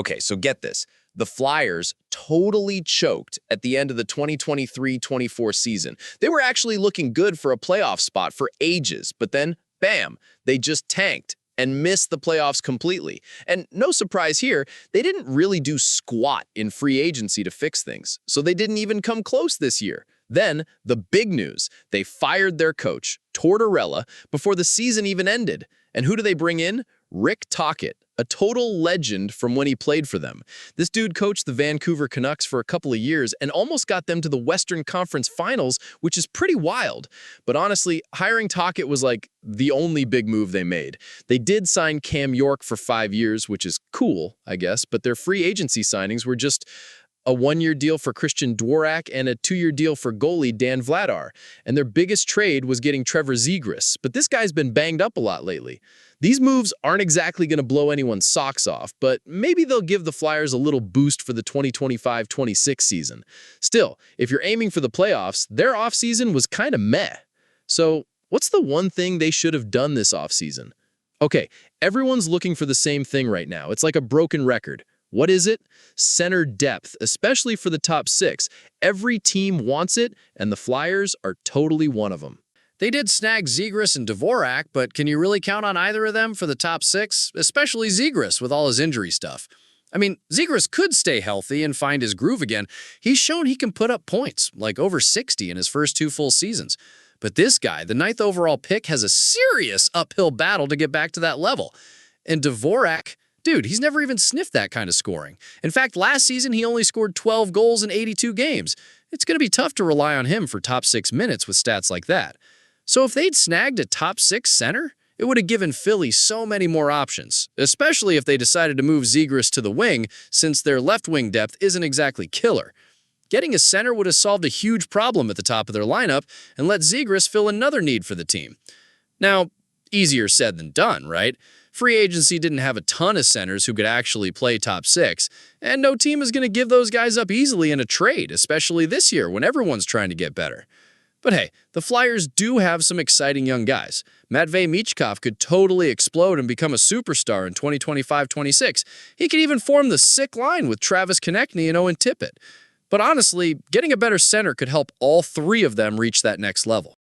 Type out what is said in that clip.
Okay, so get this. The Flyers totally choked at the end of the 2023-24 season. They were actually looking good for a playoff spot for ages, but then, bam, they just tanked and missed the playoffs completely. And no surprise here, they didn't really do squat in free agency to fix things, so they didn't even come close this year. Then, the big news, they fired their coach, Tortorella, before the season even ended. And who do they bring in? Rick Tocchet, a total legend from when he played for them. This dude coached the Vancouver Canucks for a couple of years and almost got them to the Western Conference Finals, which is pretty wild. But honestly, hiring Tocchet was like the only big move they made. They did sign Cam York for 5 years, which is cool, I guess, but their free agency signings were just a 1-year deal for Christian Dvorak and a 2-year deal for goalie Dan Vladar. And their biggest trade was getting Trevor Zegras, but this guy's been banged up a lot lately. These moves aren't exactly going to blow anyone's socks off, but maybe they'll give the Flyers a little boost for the 2025-26 season. Still, if you're aiming for the playoffs, their offseason was kind of meh. So what's the one thing they should have done this offseason? Okay, everyone's looking for the same thing right now. It's like a broken record. What is it? Center depth, especially for the top 6. Every team wants it, and the Flyers are totally one of them. They did snag Zegras and Dvorak, but can you really count on either of them for the top 6? Especially Zegras with all his injury stuff. I mean, Zegras could stay healthy and find his groove again. He's shown he can put up points, like over 60 in his first 2 full seasons. But this guy, the 9th overall pick, has a serious uphill battle to get back to that level. And Dvorak, dude, he's never even sniffed that kind of scoring. In fact, last season, he only scored 12 goals in 82 games. It's going to be tough to rely on him for top 6 minutes with stats like that. So if they'd snagged a top 6 center, it would have given Philly so many more options, especially if they decided to move Zegras to the wing, since their left wing depth isn't exactly killer. Getting a center would have solved a huge problem at the top of their lineup and let Zegras fill another need for the team. Now, easier said than done, right? Free agency didn't have a ton of centers who could actually play top 6, and no team is going to give those guys up easily in a trade, especially this year when everyone's trying to get better. But hey, the Flyers do have some exciting young guys. Matvei Michkov could totally explode and become a superstar in 2025-26. He could even form the sick line with Travis Konechny and Owen Tippett. But honestly, getting a better center could help all 3 of them reach that next level.